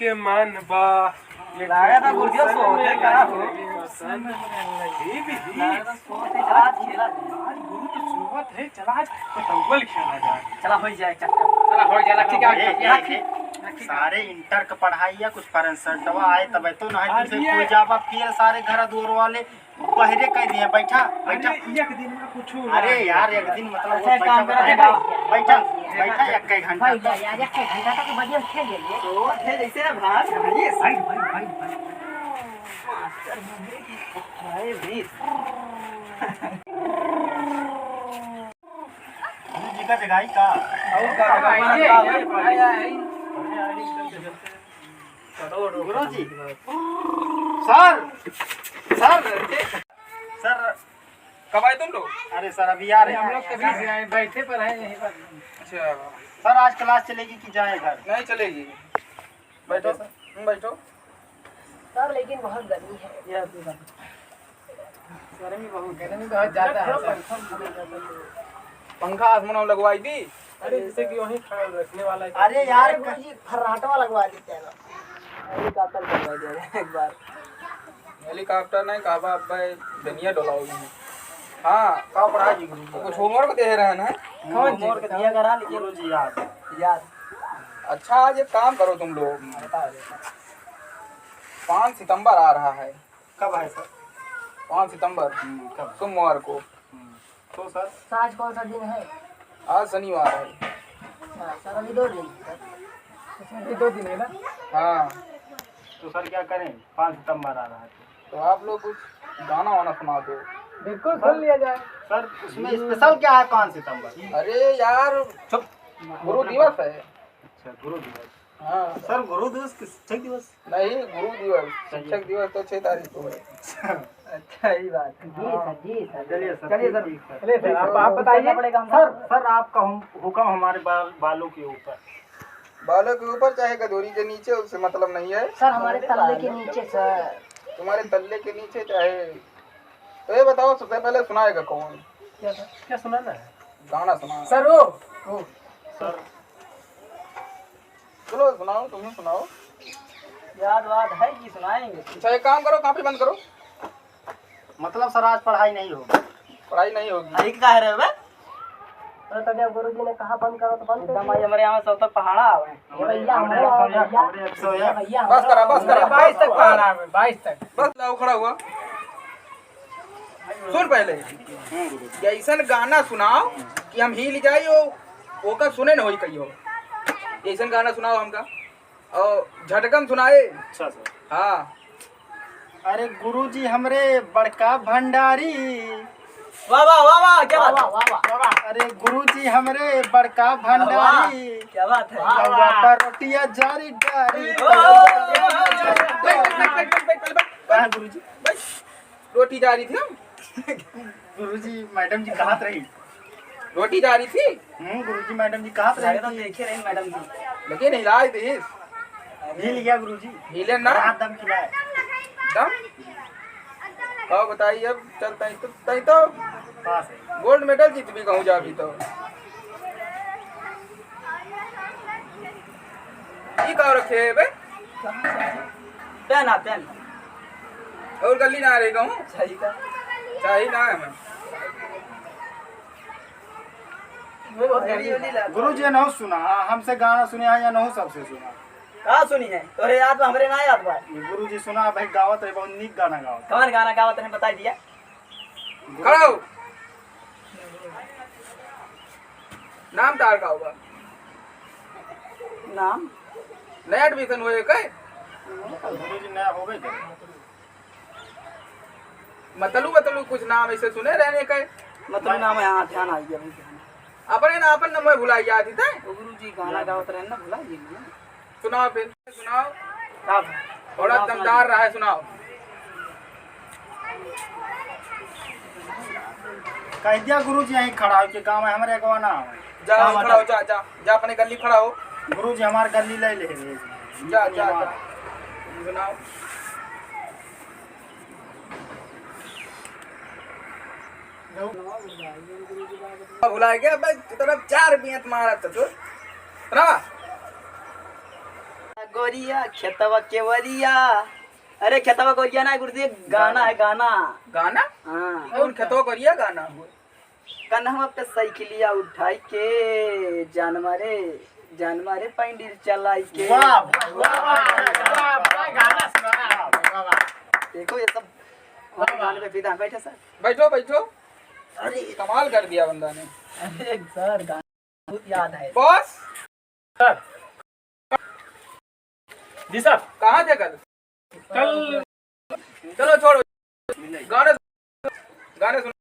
के मन बा लाया था गुड़िया सोते का हो गुरु की सोबत है। चला आज पतंगल खेला जाए। चला हो जाए चक्कर। चला हो जाए। ठीक सारे इंटर का पढ़ाई या कुछ परसेंटवा आए तब तो नहीं तुझे कोई जाबा फिर सारे घर दूर वाले पहरे कह दिए बैठा बैठा एक दिन में कुछ अरे यार एक दिन मतलब अच्छा काम बैठा बैठा बैठा एक घंटा भाई यार एक घंटा तक बढ़िया खेल लिए तो थे जैसे ना भाग ये साइड भाई मास्टर भाई भी जी का जगाई का गुरु जी सर सर सर कब आए तुम लोग? अरे सर अभी आ रहे हम हैं लोग कभी से आए, बैठे पर हैं यहीं पर। अच्छा सर आज क्लास चलेगी कि जाए घर नहीं चलेगी। बैठो बैठो। सर लेकिन बहुत गर्मी है गर्मी बहुत ज्यादा है। पंखा आसमान लगवाई दी। अरे जैसे कि वहीं रखने वाला है। अरे यार फर्राटा लगवा देते हैं हेलीकॉप्टर करवा दिया एक बार हेलीकॉप्टर नहीं कहा दुनिया डोलाओगी। हाँ का पढ़ा जी गुरु कुछ होमवर्क दे रहे हैं ना। होमवर्क दिया करा लेकिन गुरु जी याद याद अच्छा आज एक काम करो तुम लोग। 5 सितंबर आ रहा है। कब है सर 5 सितंबर कब सोमवार को। तो सर आज कौन सा दिन है आज शनिवार है। सर अभी 2 दिन इसमें भी 2 दिन है ना। हाँ तो सर क्या करें 5 सितंबर आ रहा है तो आप लोग कुछ गाना वाना सुना दो। बिल्कुल सुन लिया जाए सर उसमें स्पेशल क्या है 5 सितंबर अरे यार चुप गुरु दिवस है। अच्छा गुरु दिवस हाँ सर गुरु दिवस किस शिक्षक दिवस नहीं गुरु दिवस शिक्षक दिवस तो 6 तारीख को है। अच्छा ही बात है जी सर चलिए सर चलिए सर चलिए सर आप बताइए सर आपका हुक्म हमारे बालों के ऊपर बालों के ऊपर चाहे गदोरी के नीचे उससे मतलब नहीं है। सर हमारे तल्ले के नीचे सर तुम्हारे तल्ले के नीचे चाहे तो ये बताओ सबसे पहले सुनाएगा कौन? क्या सुनाना है गाना सुना सर वो सर चलो सुनाओ तुम ही सुनाओ। याद वाद है कि सुनाएंगे अच्छा एक काम करो कॉपी बंद करो। मतलब सर आज पढ़ाई नहीं होगी पढ़ाई नहीं होगी। अरे क्या रहे बे अरे तब जब गुरुजी ने कहा बंद करो तो बंद एकदम भाई हमारे यहाँ सब तक पहाड़ा आ गए भैया भैया बस करा 22 तक पहाड़ा है 22 तक बस लाओ खड़ा हुआ। सुन पहले ऐसा गाना सुनाओ कि हम हिल जाई वो का सुने न होई कहियो। ऐसा गाना सुनाओ हमका और झटकन सुनाए। अच्छा सर हाँ अरे गुरुजी हमरे बड़का भंडारी वाह वाह वाह वाह क्या बात वाह वाह अरे गुरुजी हमरे बड़का भंडारी क्या बात है लौवा पर रोटियां जारी डारी कहाँ गुरुजी रोटी जा रही थी हम गुरुजी मैडम जी कहाँ रही रोटी जा रही थी। गुरुजी मैडम जी कहाँ रही तो देखे नहीं मैडम जी लेकिन हिलाए थे हिल गया गुरुजी हिले ना हाथ दम खिलाए दम और बताइए अब चलता है तो पास है गोल्ड मेडल जीत भी कहूँ जा भी तो ये कहाँ रखे है बे पेन आ पेन और गली ना आ रही कहूँ सही का चाहिए ना है मैं गुरुजी ने सुना हमसे गाना सुने हैं या नहीं सबसे सुना कहाँ सुनी है तोरे याद में हमरे ना याद बा गुरुजी सुना भाई गावत है बहुत नीक गाना गावत कौन गाना गावत है बता दिया खड़ा हो। नाम तार का होगा नाम नया एडमिशन हुए का गुरुजी नया हो गई मतलू कुछ नाम ऐसे सुने रहने का मतलब नाम यहाँ ध्यान आ गया अपने ना अपन नंबर भुलाई जाती था। गुरु जी गाना गावत रहे ना भुला जी सुनाओ फिर सुनाओ थोड़ा दमदार रहा है सुनाओ। कह दिया गुरुजी यहीं खड़ा हो के काम है हमारे गवाना जा खड़ा हो जा अपने गली खड़ा हो। गुरुजी हमारे गली ले ले जा सुनाओ। भुला गया भाई तरफ 4 बियत मारा तो ना गोरिया खेतवा केवरिया। अरे खेतवा गोरिया ना गुरुजी, गाना है गाना। गाना हाँ उन खेतों करिया गाना कन्हवा पे साइकिलिया उठाई के जान मारे पैंडीर चलाई के। वाह भाई, वाह वाह वाह, गाना सुना रहा है, वाह वाह। देखो ये सब हमारे गाने पे फिदा। बैठे सर। बैठो बैठो अरे कमाल कर दिया बंदा ने अरे सर गाना बहुत याद है। बॉस सर जी सर कहाँ थे कल कल चलो छोड़ो गाने गाने सुनो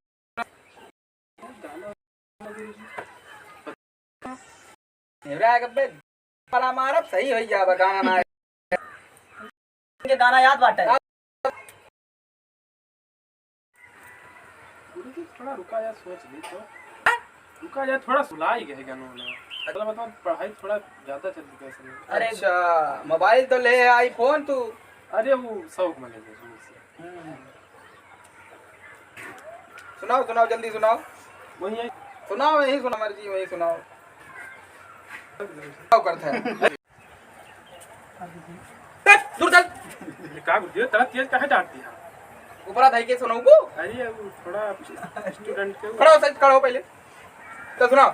नेवरा गब्बे पर हमारा सही हो जाएगा गाना ना ये गाना याद बाटे। गुरुजी थोड़ा रुका यार, सोच ली तो रुका यार, थोड़ा सुला ही गए गानों में। अगला बताओ, पढ़ाई थोड़ा ज्यादा चलती कैसे नहीं? अरे अच्छा मोबाइल तो ले आईफोन तू अरे वो शौक में ले गए। सुनाओ सुनाओ जल्दी सुनाओ वही है। सुनाओ यही सुना मर्जी वही सुनाओ क्या करता है दूर चल क्या गुरुजी तेरा तेज काहे डांट दिया? ऊपर धाई के सुनाऊ को अरे वो थोड़ा स्टूडेंट के खड़ा हो सच खड़ा हो पहले तो सुनाओ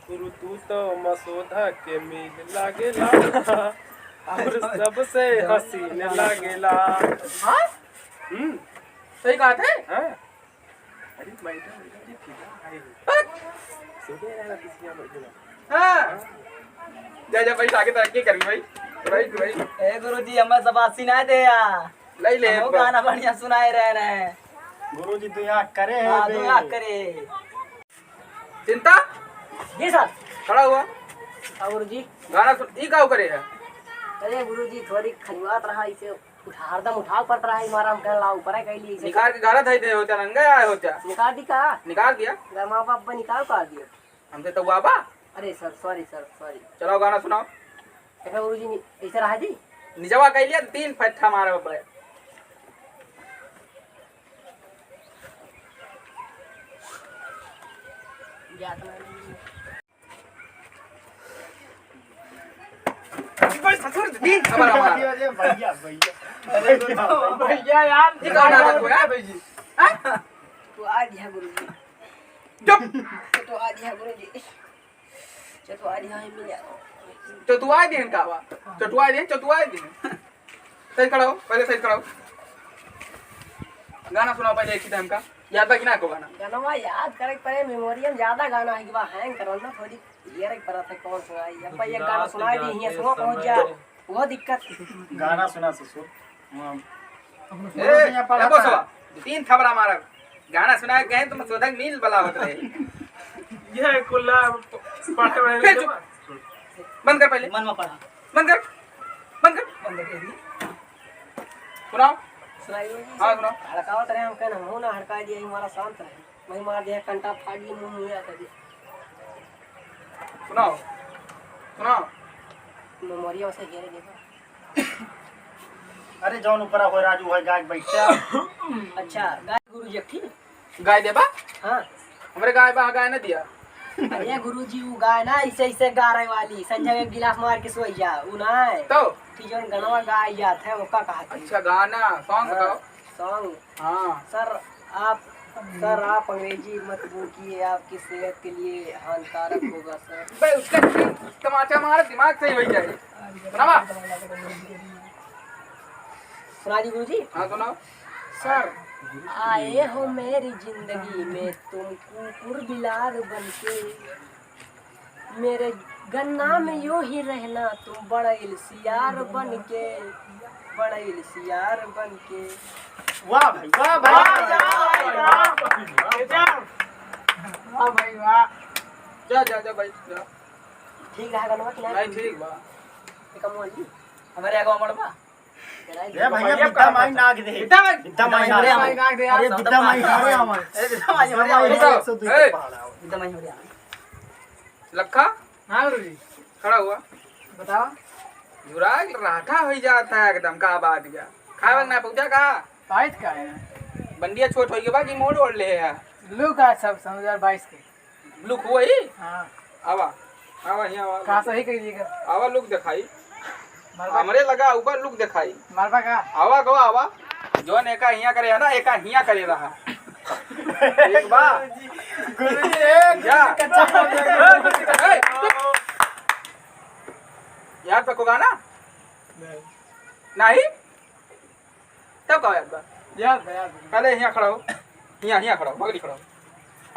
गुरु तू तो मसोधा के मिल लागेला और सबसे हसीन लागेला। हाँ सही कहा थे हाँ अरे मैडम जी ठीक है सुबह रहना किसी बैठेगा। हाँ जा जा भाई आगे तरक्की करी भाई भाई भाई ए गुरुजी हमें शबाशी ना दे या ले ले वो गाना बढ़िया सुनाए रहे ने। गुरुजी तो यहाँ करे है हाँ बे। दुआ करे। चिंता जी सर। खड़ा हुआ हाँ गुरुजी। गाना सुन ई का करे है अरे गुरुजी थोड़ी खनिवात रहा इसे हरदम उठाव पड़ रहा है हमारा। हम कहला ऊपर है कैली इसे निकाल के गाना था दे होता नंगा आए होता निकाल दी का निकाल दिया घर माँ बाप पे निकाल कर दिया। हमसे तो बाबा अरे सर सॉरी सर सॉरी। चलो गाना सुनाओ देखा गुरुजी ऐसे रहा जी। निजवा कह लिया 3 फट्टा मारे ऊपर भैया भैया भैया यार ये गाना था तू यार तो आ दिया गुरुजी। चुप तो आ दिया गुरुजी। तो आ दिया मिल गया। चतुआ दिन का वा चतुआ दिन सही खड़ा हो पहले सही खड़ा हो गाना सुनाओ पहले एक ही टाइम का याद बा कि ना को गाना गाना याद करे पड़े मेमोरी में ज्यादा गाना है कि बा हैंग करो ना थोड़ी क्लियर पड़ा था कौन सुनाई। अब ये गाना सुनाई दी हिया सुनो पहुंच जा वो दिक्कत। गाना सुना ससुर ए अब सवा 3 थबड़ा मारा गाना सुनाए गए तो मसोदक नील बला होत रहे ये कुल्ला पाटे में फिर चुप बंद कर पहले मन में पड़ा बंद कर बंद कर दी। सुनाओ सुनाई हाँ सुनाओ हड़कावत रहे हम कहना हो ना हड़का दिया हमारा शांत रहे वही मार दिया कंटा फाड़ ली मुंह मुंह आता दिया। सुनाओ सुनाओ मेमोरी से घेरे देखो। अरे जौन ऊपर हो राजू है गाय बैठा। अच्छा गाय गुरुजी ठीक। गाय देबा हाँ हमरे गाय बा गाय न दिया अरे गुरुजी वो गाय ना ऐसे ऐसे गा रहे वाली संजय एक गिलास मार के सोई जा वो ना है तो कि जो गनवा गाय जात है वो का कहा अच्छा गाना सॉन्ग बताओ सॉन्ग। हाँ सर आप अंग्रेजी मत बोलिए आपकी सेहत के लिए हानिकारक होगा सर। बे उसका तमाचा मार दिमाग सही हो जाए सुनावा सुना दी गुरुजी। हाँ सुनाओ सर आए हो मेरी जिंदगी में तुम कुकुर बिलार बनके मेरे गन्ना में यूं ही रहना तुम बड़ा इल्सियार बनके वाह भाई वाह भाई जा भाई जा ठीक है गन्ना की नहीं ठीक बा कम वाली हमारे आगे मड़ बा ये भैया बिद्दा माई नाग दे बिद्दा माई नाग दे अरे बिद्दा माई हरे हमारे अरे बिद्दा माई हमारे हमारे बताओ। 102 ए! पहाड़ आओ। बिद्दा माई हमारे लखा हाँ गुरुजी खड़ा हुआ बताओ। जुरा राठा हो जाता है एकदम का बात गया खावक ना पूछा का बाईस का है बंडिया छोट हो गई बाकी मोड़ ओढ़ ले है लू का सब 2022 के लुक हुई हाँ आवा आवा यहाँ आवा कहाँ सही करिएगा आवा लुक दिखाई हमरे लगा ऊपर लुक दिखाई मारवा का आवा गो आवा जो ने का हिया करे है ना एका हिया करे रहा एक बार गुरुजी एक जा कच्चा बोल रहे ए, याद पकोगा ना नहीं तब कहो याद बा याद पहले यहाँ खड़ा हो यहाँ खड़ा हो बगली खड़ा हो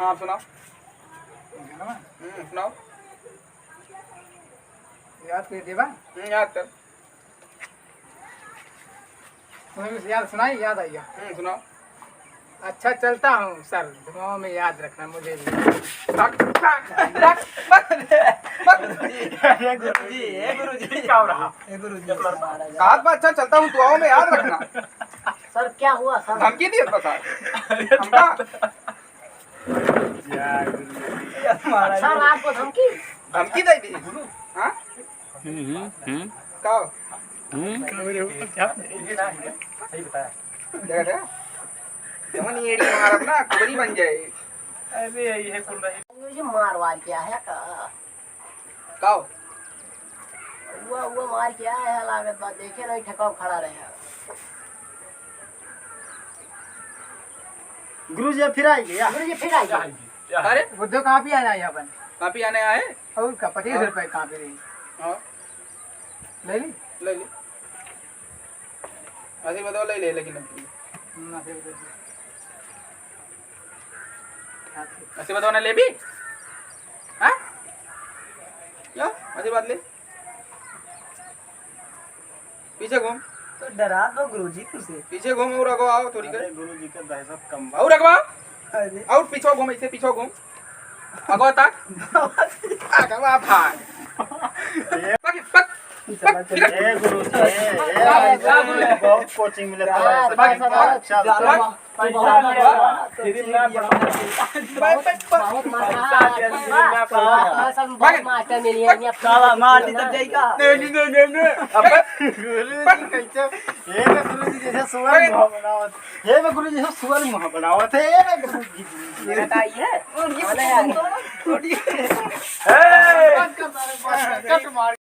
हाँ आप सुनाओ सुनाओ याद कर देवा याद कर तुम्हें याद सुनाई याद आई गया सुनाओ अच्छा चलता हूँ सर दुआओं में याद रखना मुझे भी गुरुजी क्या हो रहा हाथ में अच्छा चलता हूँ दुआओं में याद रखना सर क्या हुआ सर? धमकी दी बता हमका सर आपको धमकी? धमकी दे दी हाँ कहो सही बताया देखा जमन एड़ी मारब ना कुबरी बन जाए अरे ये सुन रही ये मारवार क्या है का? कहो वो मार क्या है लागत बात देखे नहीं ठकाव खड़ा रहे गुरुजी फिर आई गया गुरुजी फिर आई गए। अरे बुद्धो कहाँ पे आना यहाँ अपन कापी आने आए और का 25 रुपए कहाँ पे रही हाँ ले ली ले ले ऐसे बताओ ले ले लेकिन ना फिर ऐसे बताओ ना ले भी हाँ क्या ऐसी बात ले पीछे घूम तो डरा दो गुरुजी कुछ पीछे घूम और रखो आओ थोड़ी कर गुरुजी के दहशत कम और रखवा और पीछे घूम ऐसे पीछे घूम अगवा तक अगवा भाग पक पक पक ए गुरुजी बहुत कोचिंग मिले बहुत मास्टर मिली है साला मार दी तब जाएगा ये मैं गुरुजी जैसे सुअर मुंह बनावत ये मैं गुरुजी जैसे सुअर मुंह बनावत है ये मैं गुरुजी मेरा का ये ए कट मार